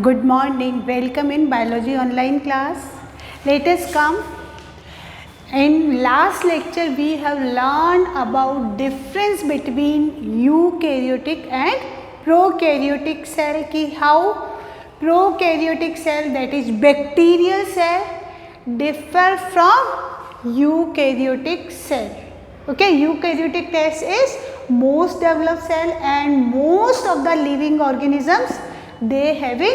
Good morning. Welcome in biology online class. Let us come. In last lecture we have learned about difference between eukaryotic and prokaryotic cell ki how prokaryotic cell, that is bacterial cell, differ from eukaryotic cell. Okay, eukaryotic cell is most developed cell and most of the living organisms they having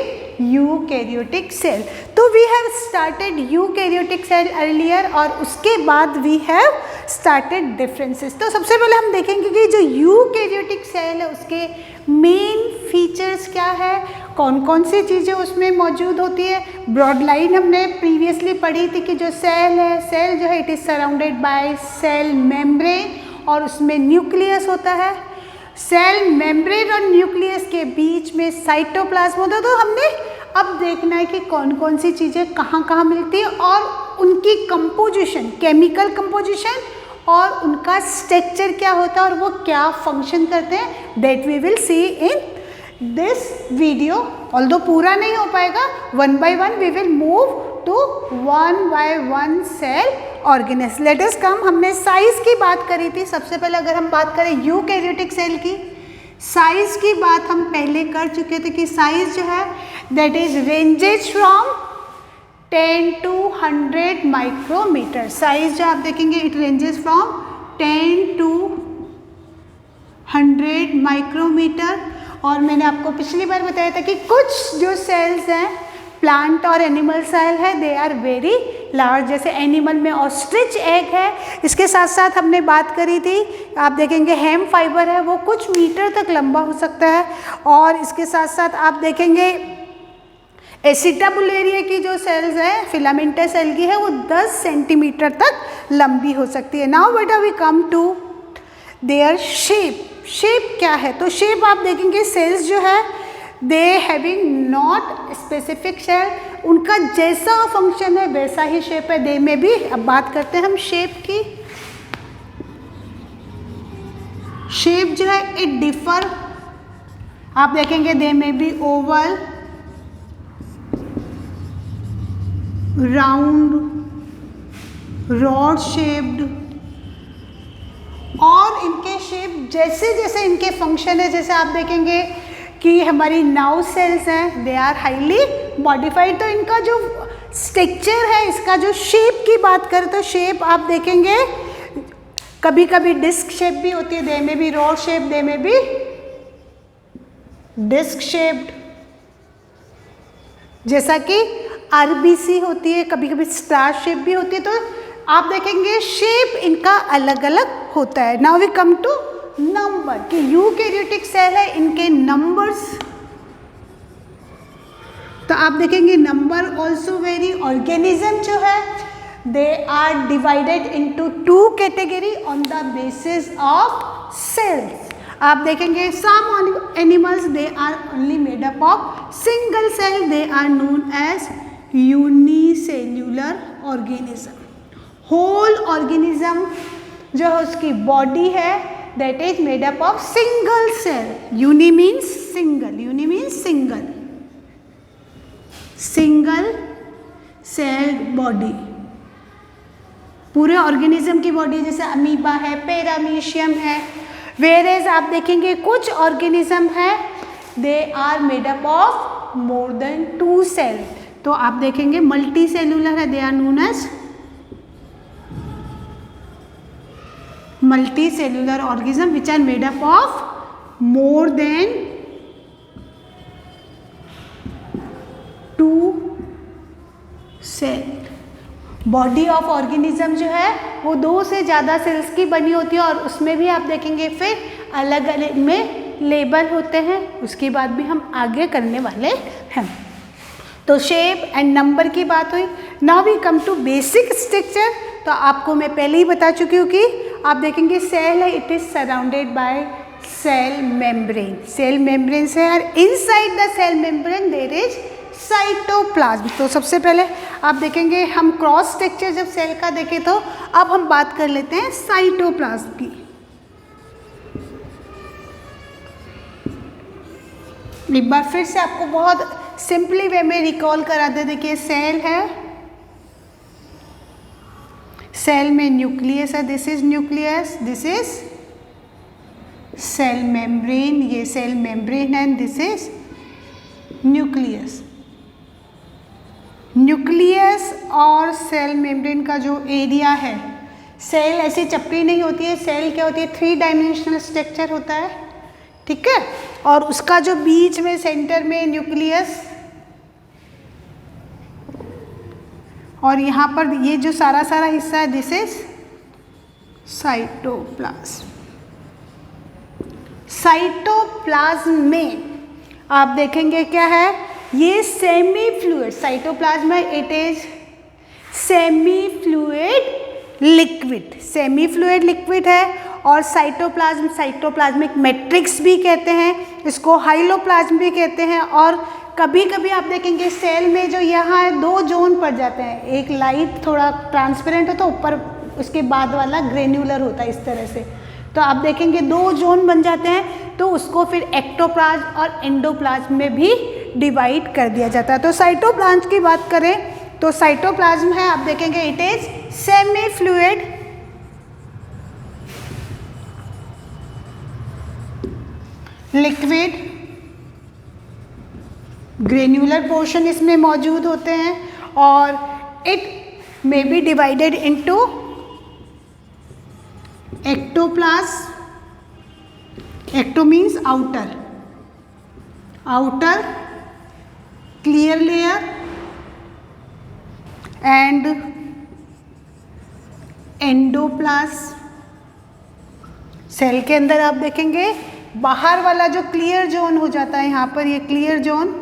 eukaryotic cell. तो we have started eukaryotic cell earlier और उसके बाद we have started differences. तो सबसे पहले हम देखेंगे कि जो eukaryotic cell है उसके मेन फीचर्स क्या है, कौन कौन सी चीज़ें उसमें मौजूद होती है. ब्रॉड लाइन हमने प्रीवियसली पढ़ी थी कि जो सेल है, सेल जो है it is surrounded by cell membrane और उसमें न्यूक्लियस होता है. सेल मेम्ब्रेन और न्यूक्लियस के बीच में साइटोप्लाज्म होता है. तो हमने अब देखना है कि कौन कौन सी चीज़ें कहाँ कहाँ मिलती है और उनकी कंपोजिशन, केमिकल कंपोजिशन और उनका स्ट्रक्चर क्या होता है और वो क्या फंक्शन करते हैं, that we will see in this video. Although पूरा नहीं हो पाएगा, one by one we will move to one by one cell organelles. Let us come. हमने साइज की बात करी थी. सबसे पहले अगर हम बात करें यूकैरियोटिक सेल की, साइज की बात हम पहले कर चुके थे कि साइज जो है that is ranges from 10 to 100 micrometre. Size जो आप देखेंगे it ranges from 10 to 100 micrometre. और मैंने आपको पिछली बार बताया था कि कुछ जो सेल्स हैं प्लांट और एनिमल सेल है दे आर वेरी लार्ज. जैसे एनिमल में ऑस्ट्रिच एग है. इसके साथ साथ हमने बात करी थी, आप देखेंगे हेम फाइबर है वो कुछ मीटर तक लंबा हो सकता है. और इसके साथ साथ आप देखेंगे एसिटाबुलेरिया की जो सेल्स है, फिलामेंटस एल्गी है, वो 10 सेंटीमीटर तक लंबी हो सकती है. नाउ बेटा we come to their shape. Shape क्या है? तो शेप आप देखेंगे सेल्स जो है they having not specific cell, उनका जैसा फंक्शन है वैसा ही शेप है. दे में भी अब बात करते हैं हम शेप की. शेप जो है इट डिफर, आप देखेंगे दे में भी ओवल, राउंड, रॉड शेप्ड. और इनके शेप जैसे जैसे इनके फंक्शन है, जैसे आप देखेंगे कि हमारी नाउ सेल्स हैं दे आर हाईली मॉडिफाइड. तो इनका जो स्ट्रक्चर है, इसका जो शेप की बात करें तो शेप आप देखेंगे कभी कभी डिस्क शेप भी होती है, दे में भी रॉड शेप, दे में भी डिस्क शेप्ड. जैसा कि आरबीसी होती है, कभी कभी स्टार शेप भी होती है. तो आप देखेंगे शेप इनका अलग अलग होता है. Now we come to number कि यूकैरियोटिक सेल है, इनके नंबर्स. तो आप देखेंगे नंबर ऑल्सो वेरी. ऑर्गेनिज्म जो है they are divided into 2 category on the basis of cells. आप देखेंगे some animals they are only made up of single cell, they are known as unicellular organism. Whole organism जो है उसकी body है that is made up of single cell. Uni means single, uni means single, single cell body. पूरे organism की body जैसे amoeba है, paramecium है. Whereas आप देखेंगे कुछ ऑर्गेनिज्म है they are made up of more than 2 cell. तो आप देखेंगे मल्टी सेलुलर है, they are known as multicellular organism which are made up of more than 2 cell. Body of organism जो है वो 2 से ज़्यादा सेल्स की बनी होती है और उसमें भी आप देखेंगे फिर अलग अलग में लेबल होते हैं. उसके बाद भी हम आगे करने वाले हैं. तो शेप एंड नंबर की बात हुई. Now we come to basic structure. तो आपको मैं पहले ही बता चुकी हूँ कि आप देखेंगे सेल है it is surrounded by cell membrane. Cell membrane से और inside the cell membrane there is cytoplasm. तो सबसे पहले आप देखेंगे हम क्रॉस स्ट्रक्चर जब सेल का देखें तो अब हम बात कर लेते हैं साइटोप्लाज्म की. एक बार फिर से आपको बहुत सिंपली वे में रिकॉल करा दे, देखिए सेल है, सेल में न्यूक्लियस है, this is nucleus, this is cell membrane, ये सेल मेम्ब्रेन है, दिस इज न्यूक्लियस। न्यूक्लियस और सेल मेम्ब्रेन का जो एरिया है, सेल ऐसी चपटी नहीं होती है, सेल क्या होती है, 3 डायमेंशनल स्ट्रक्चर होता है, ठीक है। और उसका जो बीच में सेंटर में न्यूक्लियस, और यहाँ पर ये जो सारा हिस्सा है, दिस इज साइटोप्लाज्म। साइटोप्लाज्म में आप देखेंगे क्या है, ये सेमी फ्लूइड साइटोप्लाज्म है, it is semi fluid liquid, semi fluid liquid है। और साइटोप्लाज्म, साइटोप्लाज्मिक मैट्रिक्स भी कहते हैं इसको, हाइलोप्लाज्म भी कहते हैं। और कभी कभी आप देखेंगे सेल में जो यहाँ है 2 जोन पड़ जाते हैं, एक लाइट थोड़ा ट्रांसपेरेंट होता है, ऊपर उसके बाद वाला ग्रेन्युलर होता है, इस तरह से। तो आप देखेंगे 2 जोन बन जाते हैं, तो उसको फिर एक्टोप्लाज्म और एंडोप्लाज्म में भी डिवाइड कर दिया जाता है। तो साइटोप्लाज्म की बात करें तो साइटोप्लाज्म है, आप देखेंगे it is semi fluid liquid, granular portion इसमें मौजूद होते हैं, और it may be divided into ectoplasm, ecto means outer, outer clear layer and endoplasm. Cell के अंदर आप देखेंगे बाहर वाला जो क्लियर जोन हो जाता है, यहाँ पर ये क्लियर जोन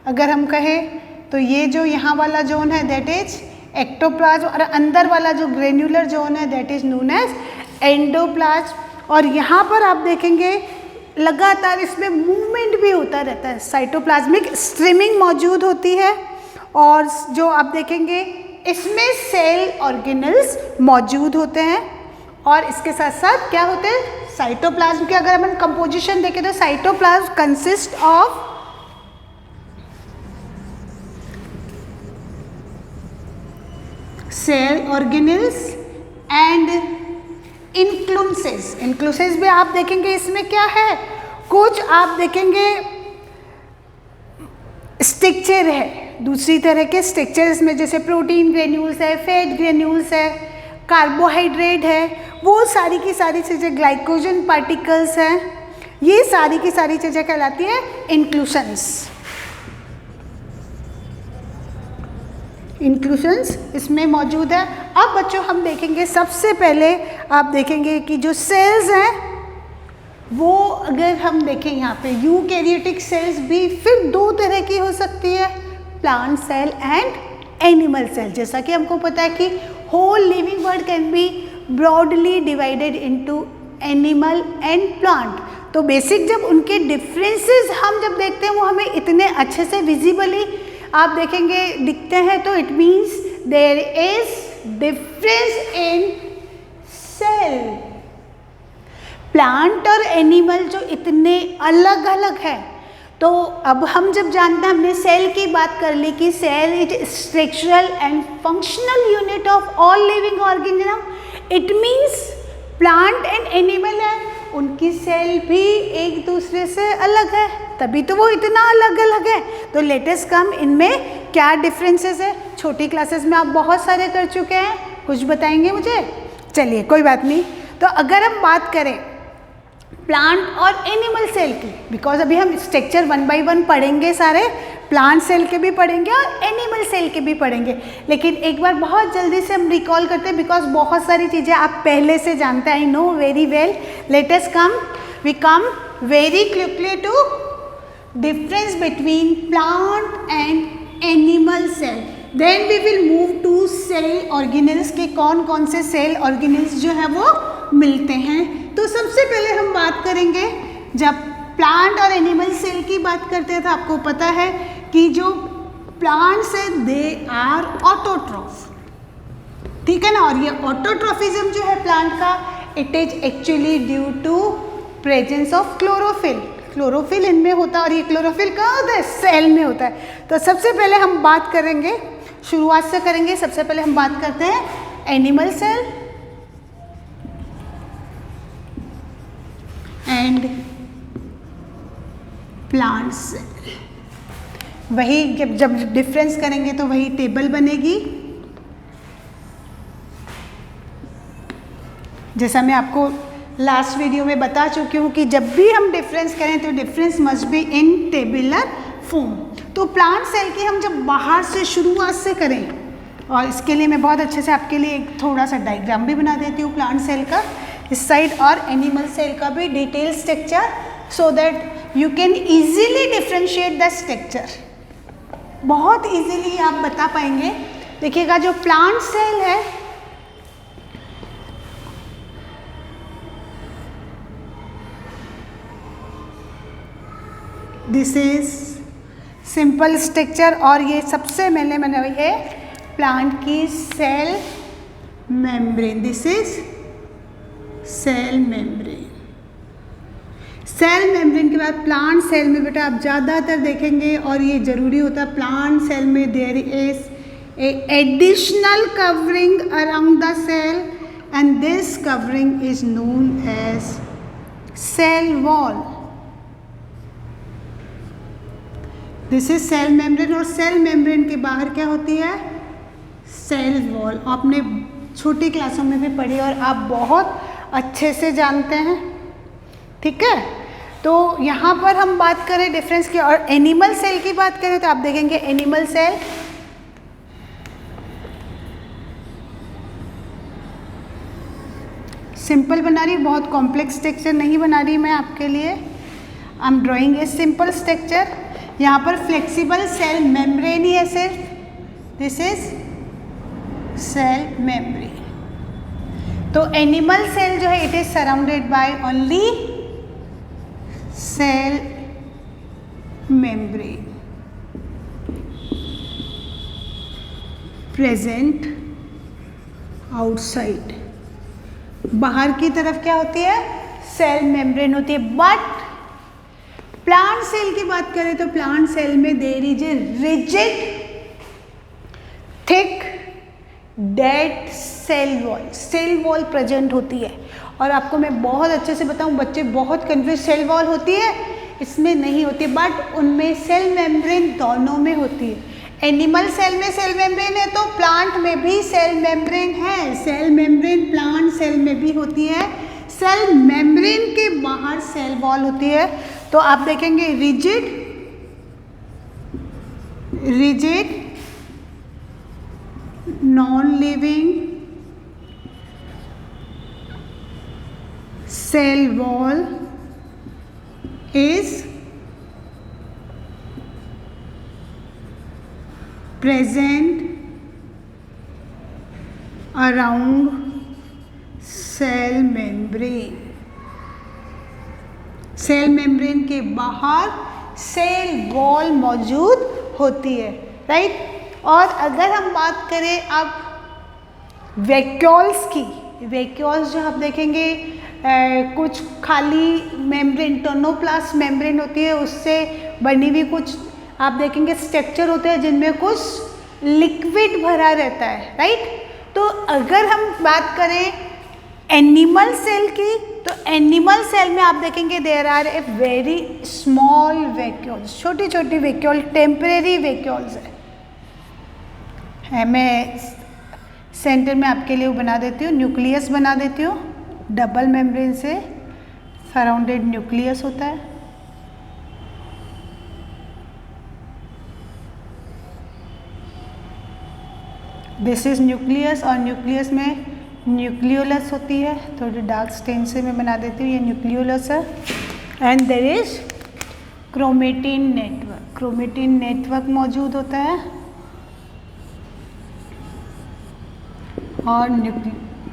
अगर हम कहें तो ये जो यहाँ वाला जोन है दैट इज एक्टोप्लाज्म, और अंदर वाला जो ग्रेन्युलर जोन है that is known as endoplasm. और यहाँ पर आप देखेंगे लगातार इसमें मूवमेंट भी होता रहता है, साइटोप्लाज्मिक स्ट्रीमिंग मौजूद होती है। और जो आप देखेंगे इसमें सेल ऑर्गेनल्स मौजूद होते हैं, और इसके साथ साथ क्या होते हैं, साइटोप्लाज्म के अगर हम कंपोजिशन देखें तो cytoplasm consist of cell organelles and inclusions. Inclusions भी आप देखेंगे इसमें क्या है, कुछ आप देखेंगे स्ट्रक्चर है, दूसरी तरह के स्ट्रक्चर्स में, जैसे प्रोटीन ग्रेन्यूल्स है, फैट ग्रेन्यूल्स है, कार्बोहाइड्रेट है, वो सारी की सारी चीज़ें, ग्लाइकोजन पार्टिकल्स हैं, ये सारी की सारी चीज़ें कहलाती हैं इंक्लूशंस। इंक्लूशंस इसमें मौजूद है। अब बच्चों हम देखेंगे सबसे पहले आप देखेंगे कि जो सेल्स हैं वो अगर हम देखें यहाँ पे यूकैरियोटिक सेल्स भी फिर 2 तरह की हो सकती है, plant cell and animal cell. जैसा कि हमको पता है कि whole living world can be broadly divided into animal and plant. तो बेसिक जब उनके डिफरेंसेस हम जब देखते हैं वो हमें इतने अच्छे से विजिबली आप देखेंगे दिखते हैं, तो it means there is difference in cell. Plant और एनिमल जो इतने अलग अलग है, तो अब हम जब जानते हैं, हमने सेल की बात कर ली कि cell is structural and functional unit of all living organism, it means plant and animal है, उनकी सेल भी एक दूसरे से अलग है, तभी तो वो इतना अलग अलग है। तो लेटेस्ट कम इनमें क्या डिफरेंसेस है, छोटी क्लासेस में आप बहुत सारे कर चुके हैं, कुछ बताएंगे मुझे? चलिए कोई बात नहीं। तो अगर हम बात करें प्लांट और एनिमल सेल की, बिकॉज अभी हम स्ट्रक्चर 1 बाय 1 पढ़ेंगे, सारे प्लांट सेल के भी पढ़ेंगे और एनिमल सेल के भी पढ़ेंगे, लेकिन एक बार बहुत जल्दी से हम रिकॉल करते हैं, बिकॉज बहुत सारी चीज़ें आप पहले से जानते हैं, I know very well. Let us come, we come very quickly to difference between plant and animal cell, then we will move to cell organelles के कौन कौन से सेल ऑर्गेनल्स जो है वो मिलते हैं। तो सबसे पहले हम बात करेंगे, जब प्लांट और एनिमल सेल की बात करते हैं तो आपको पता है कि जो प्लांट्स है दे आर ऑटोट्रॉफ, ठीक है ना। और ये ऑटोट्रॉफिज्म जो है प्लांट का, it is actually due to presence of chlorophyll. Chlorophyll इनमें होता है और ये क्लोरोफिल कहाँ होता है? सेल में होता है। तो सबसे पहले हम बात करेंगे, शुरुआत से करेंगे। सबसे पहले हम बात करते हैं animal cell and plant cell. वही जब डिफरेंस करेंगे तो वही टेबल बनेगी। जैसा मैं आपको लास्ट वीडियो में बता चुकी हूँ कि जब भी हम डिफरेंस करें तो difference must be in tabular form. तो प्लांट सेल की हम जब बाहर से शुरुआत से करें, और इसके लिए मैं बहुत अच्छे से आपके लिए एक थोड़ा सा डायग्राम भी बना देती हूँ प्लांट सेल का इस साइड, और एनिमल सेल का भी detail structure, so that you can easily differentiate the structure. बहुत ईजिली आप बता पाएंगे। देखिएगा जो प्लांट सेल है, दिस इज सिंपल स्ट्रक्चर, और ये सबसे पहले मैंने हुई है प्लांट की cell membrane. This is cell membrane. Cell membrane के बाद प्लांट सेल में बेटा आप ज़्यादातर देखेंगे, और ये जरूरी होता है प्लांट सेल में, there is a additional covering around the cell and this covering is known as cell wall. This is cell membrane, और सेल मेम्ब्रेन के बाहर क्या होती है? Cell wall. आपने छोटी क्लासों में भी पढ़ी और आप बहुत अच्छे से जानते हैं, ठीक है। तो यहाँ पर हम बात करें डिफरेंस की, और एनिमल सेल की बात करें तो आप देखेंगे एनिमल सेल सिंपल बना रही, बहुत कॉम्प्लेक्स स्ट्रक्चर नहीं बना रही मैं आपके लिए। I am drawing a simple structure. यहाँ पर फ्लेक्सिबल सेल मेम्ब्रेन ही है सिर्फ, दिस इज सेल मेम्ब्रेन। तो एनिमल सेल जो है it is surrounded by only cell membrane present outside. बाहर की तरफ क्या होती है? सेल मेम्ब्रेन होती है। बट प्लांट सेल की बात करें तो प्लांट सेल में there is a rigid thick dead cell wall present होती है। और आपको मैं बहुत अच्छे से बताऊं, बच्चे बहुत कंफ्यूज, सेल वॉल होती है, इसमें नहीं होती, बट उनमें सेल मेम्ब्रेन दोनों में होती है। एनिमल सेल में सेल मेम्ब्रेन है तो प्लांट में भी सेल मेम्ब्रेन है। सेल मेम्ब्रेन प्लांट सेल में भी होती है। सेल मेम्ब्रेन के बाहर सेल वॉल होती है। तो आप देखेंगे rigid non living cell wall is present around cell membrane. Cell membrane के बाहर सेल वॉल मौजूद होती है, राइट। और अगर हम बात करें अब वैक्यूल्स की, वैक्यूल्स जो आप देखेंगे कुछ खाली मेम्ब्रेन, टर्नोप्लास्ट मेम्ब्रेन होती है, उससे बनी हुई कुछ आप देखेंगे स्ट्रक्चर होते हैं जिनमें कुछ लिक्विड भरा रहता है, राइट। तो अगर हम बात करें एनिमल सेल की, तो एनिमल सेल में आप देखेंगे there are a very small vacuoles, छोटी छोटी वैक्यूल, टेम्परेरी वैक्यूल्स है। मैं सेंटर में आपके लिए बना देती हूँ, न्यूक्लियस बना देती हूँ, डबल मेम्ब्रेन से सराउंडेड न्यूक्लियस होता है। दिस इज न्यूक्लियस, और न्यूक्लियस में न्यूक्लियोलस होती है, थोड़ी डार्क स्टेन से मैं बना देती हूँ, ये न्यूक्लियोलस है। And there is chromatin network, chromatin network मौजूद होता है, और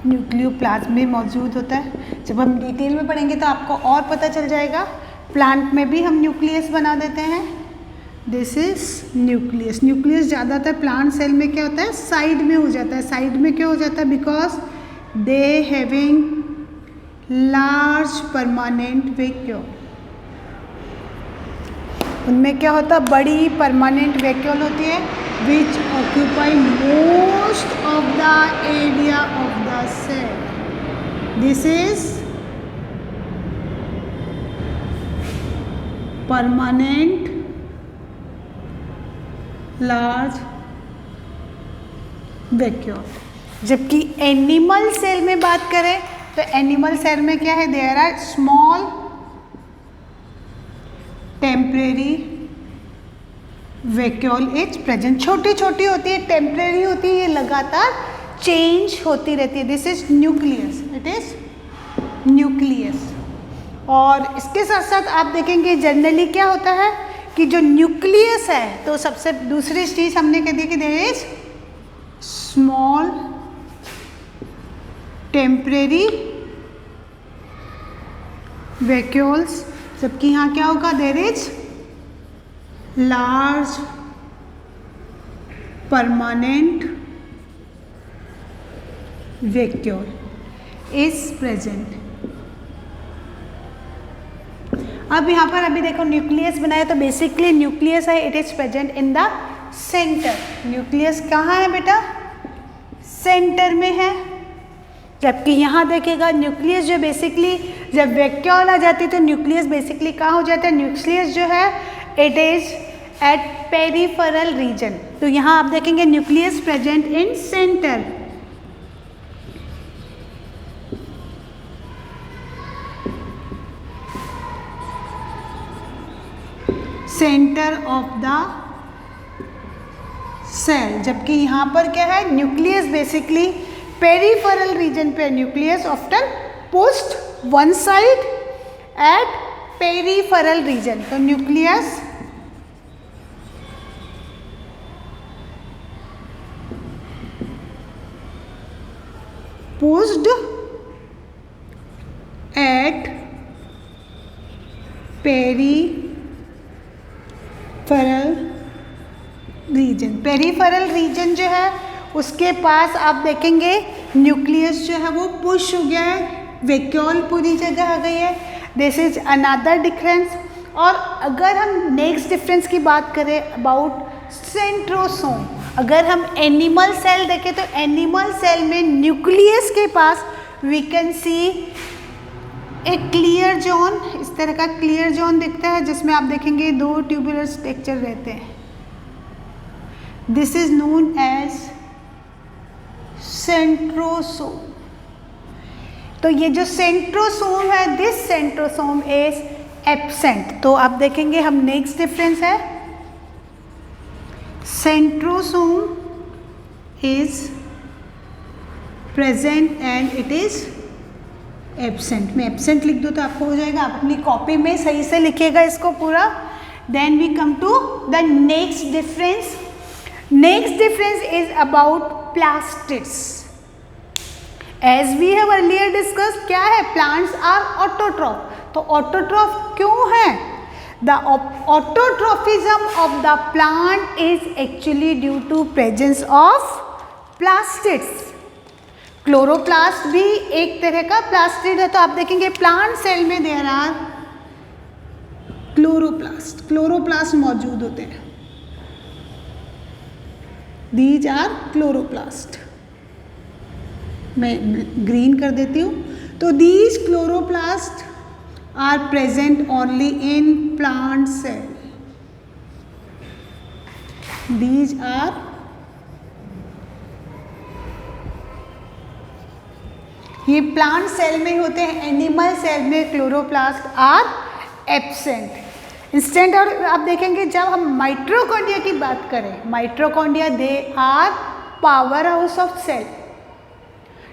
न्यूक्लियोप्लाज्म भी मौजूद होता है। जब हम डिटेल में पढ़ेंगे तो आपको और पता चल जाएगा। प्लांट में भी हम न्यूक्लियस बना देते हैं, दिस इज न्यूक्लियस। न्यूक्लियस ज़्यादातर प्लांट सेल में क्या होता है, साइड में हो जाता है। साइड में क्यों हो जाता है? Because they having large permanent vacuole, उनमें क्या होता है, बड़ी परमानेंट वैक्यूल होती है which occupy most of the area of the cell. This is permanent large vacuole. जबकि एनिमल सेल में बात करें तो एनिमल सेल में क्या है, there are small temporary vacuole is present. छोटी छोटी होती है, टेम्परेरी होती है, ये लगातार चेंज होती रहती है. This is nucleus, it is nucleus. और इसके साथ साथ आप देखेंगे जनरली क्या होता है कि जो न्यूक्लियस है, तो सबसे दूसरी चीज हमने कह दी कि there is small temporary vacuoles. जबकि यहाँ क्या होगा, there is large permanent vacuole is present. अब यहाँ पर अभी देखो न्यूक्लियस बनाया, तो बेसिकली न्यूक्लियस है, it is present in the centre. Nucleus कहाँ है बेटा, सेंटर में है. जबकि यहाँ देखेगा न्यूक्लियस जो बेसिकली जब वैक्यूल आ जाती है तो न्यूक्लियस बेसिकली कहाँ हो जाता है, न्यूक्लियस जो है it is at peripheral region. तो यहाँ आप देखेंगे nucleus present in centre. Centre of the cell. जबकि यहाँ पर क्या है, न्यूक्लियस बेसिकली पेरिफेरल रीजन पे. Nucleus often post one side at peripheral region. तो nucleus posed at peripheral region. Peripheral region जो है उसके पास आप देखेंगे न्यूक्लियस जो है वो पुश हो गया है, वैक्यूल पूरी जगह आ गई है. This is another difference. और अगर हम नेक्स्ट डिफरेंस की बात करें अबाउट सेंट्रोसोम, अगर हम एनिमल सेल देखें तो एनिमल सेल में न्यूक्लियस के पास वी कैन सी एक क्लियर जोन, इस तरह का क्लियर जोन दिखता है जिसमें आप देखेंगे दो ट्यूबुलर स्ट्रक्चर रहते हैं. This is known as centrosome. तो ये जो सेंट्रोसोम है, दिस सेंट्रोसोम इज एब्सेंट. तो आप देखेंगे हम नेक्स्ट डिफरेंस है, centrosome is present and it is absent. मैं एब्सेंट लिख दूँ तो आपको हो जाएगा, आप अपनी कॉपी में सही से लिखिएगा इसको पूरा. Then we come to the next difference. Next difference is about plastids. As we have earlier discussed, क्या है, प्लांट्स आर ऑटोट्रॉफ. तो ऑटोट्रॉफ क्यों है, the autotrophism of the plant is actually due to presence of plastids. Chloroplast भी एक तरह का plastid है. तो आप देखेंगे प्लांट सेल में देयर आर क्लोरोप्लास्ट मौजूद होते हैं. These are chloroplast. मैं ग्रीन कर देती हूँ. तो these chloroplast are present only in plant cell. These are ये प्लांट सेल में होते हैं. एनिमल सेल में क्लोरोप्लास्ट आर एब्सेंट. इंस्टेंट. और आप देखेंगे जब हम माइटोकॉन्ड्रिया की बात करें, mitochondria they are power house of cell.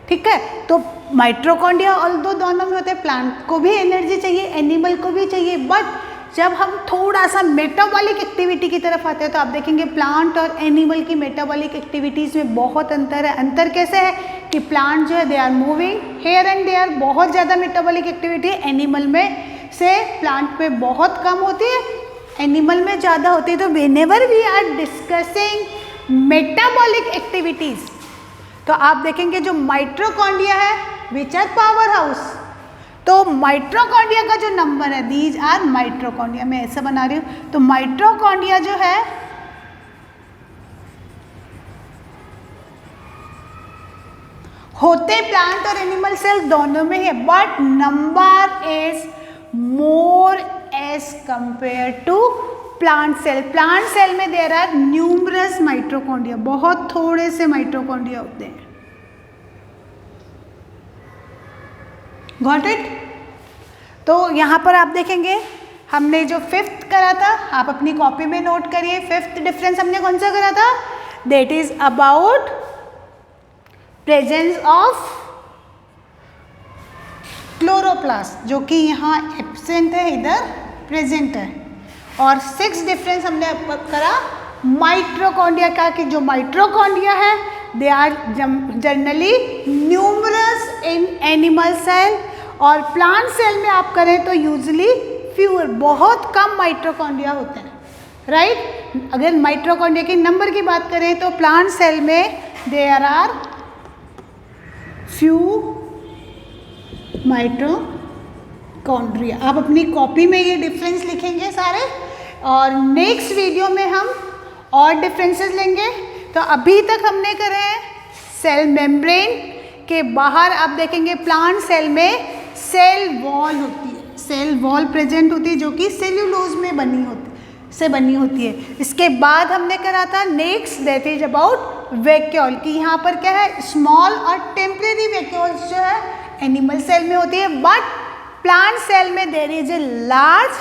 ठीक है. तो माइटोकॉन्ड्रिया ऑल्दो दोनों में होते हैं, प्लांट को भी एनर्जी चाहिए, एनिमल को भी चाहिए. बट जब हम थोड़ा सा मेटाबॉलिक एक्टिविटी की तरफ आते हैं तो आप देखेंगे प्लांट और एनिमल की मेटाबॉलिक एक्टिविटीज़ में बहुत अंतर है. अंतर कैसे है कि प्लांट जो है they are moving here and there, बहुत ज़्यादा मेटाबॉलिक एक्टिविटी. एनिमल में से प्लांट में बहुत कम होती है, एनिमल में ज़्यादा होती है. तो whenever we are discussing metabolic activities, तो आप देखेंगे जो माइटोकॉन्ड्रिया है विच आर पावर हाउस, तो माइटोकॉन्ड्रिया का जो नंबर है, दीज आर माइटोकॉन्ड्रिया, मैं ऐसा बना रही हूँ, तो माइटोकॉन्ड्रिया जो है होते प्लांट और एनिमल सेल दोनों में है, but number is more as compare to plant cell. Plant cell में देयर आर न्यूमरस माइटोकॉन्ड्रिया, बहुत थोड़े से माइटोकॉन्ड्रिया होते हैं. Got it? तो यहाँ पर आप देखेंगे हमने जो फिफ्थ करा था, आप अपनी कॉपी में नोट करिए. फिफ्थ डिफरेंस हमने कौन सा करा था? That is about presence of chloroplast, जो कि यहाँ एब्सेंट है, इधर प्रेजेंट है. और सिक्स डिफरेंस हमने करा माइटोकॉन्ड्रिया का, कि जो माइटोकॉन्ड्रिया है they are generally numerous in animal cell, और प्लांट सेल में आप करें तो यूजली फ्यूअर, बहुत कम माइटोकॉन्ड्रिया होते हैं, राइट. अगर माइटोकॉन्ड्रिया के नंबर की बात करें तो प्लांट सेल में देयर आर फ्यू माइटोकॉन्ड्रिया. आप अपनी कॉपी में ये डिफरेंस लिखेंगे सारे, और नेक्स्ट वीडियो में हम और डिफरेंसेस लेंगे. तो अभी तक हमने करे हैं सेल मेम्ब्रेन के बाहर, आप देखेंगे प्लांट सेल में सेल वॉल होती है, सेल वॉल प्रेजेंट होती है, जो कि सेल्यूलोज में बनी होती है. इसके बाद हमने करा था next, that is about vacuole, कि यहाँ पर क्या है, स्मॉल और टेम्परेरी वैक्यूल्स जो है एनिमल सेल में होती है, बट प्लांट सेल में there is a large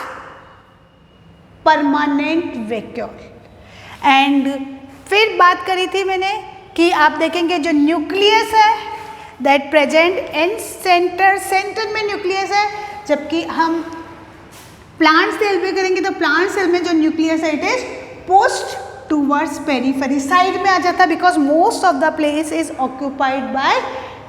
permanent vacuole. And फिर बात करी थी मैंने कि आप देखेंगे जो न्यूक्लियस है दैट प्रेजेंट इन सेंटर में न्यूक्लियस है, जबकि हम प्लांट सेल में करेंगे तो प्लांट सेल में जो न्यूक्लियस है it is pushed towards periphery, side में आ जाता है, because most of the place is occupied by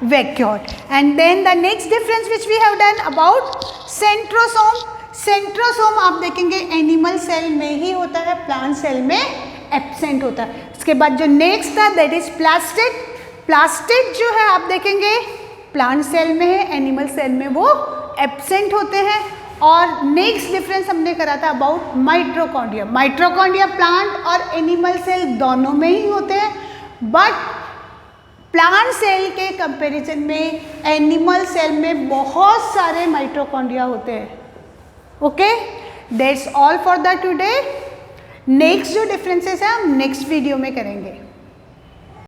vacuole. And then the next difference which we have done about centrosome. Centrosome आप देखेंगे एनिमल सेल में ही होता है, प्लांट सेल में एब्सेंट होता है. इसके बाद जो नेक्स्ट था दैट इज प्लास्टिड. प्लास्टिड जो है आप देखेंगे प्लांट सेल में है, एनिमल सेल में वो एब्सेंट होते हैं. और नेक्स्ट डिफरेंस हमने करा था अबाउट माइटोकॉन्ड्रिया. माइटोकॉन्ड्रिया प्लांट और एनिमल सेल दोनों में ही होते हैं, बट प्लांट सेल के कंपैरिजन में एनिमल सेल में बहुत सारे माइटोकॉन्ड्रिया होते हैं. Okay, that's all for the today. Next जो डिफरेंसेस है हम नेक्स्ट वीडियो में करेंगे.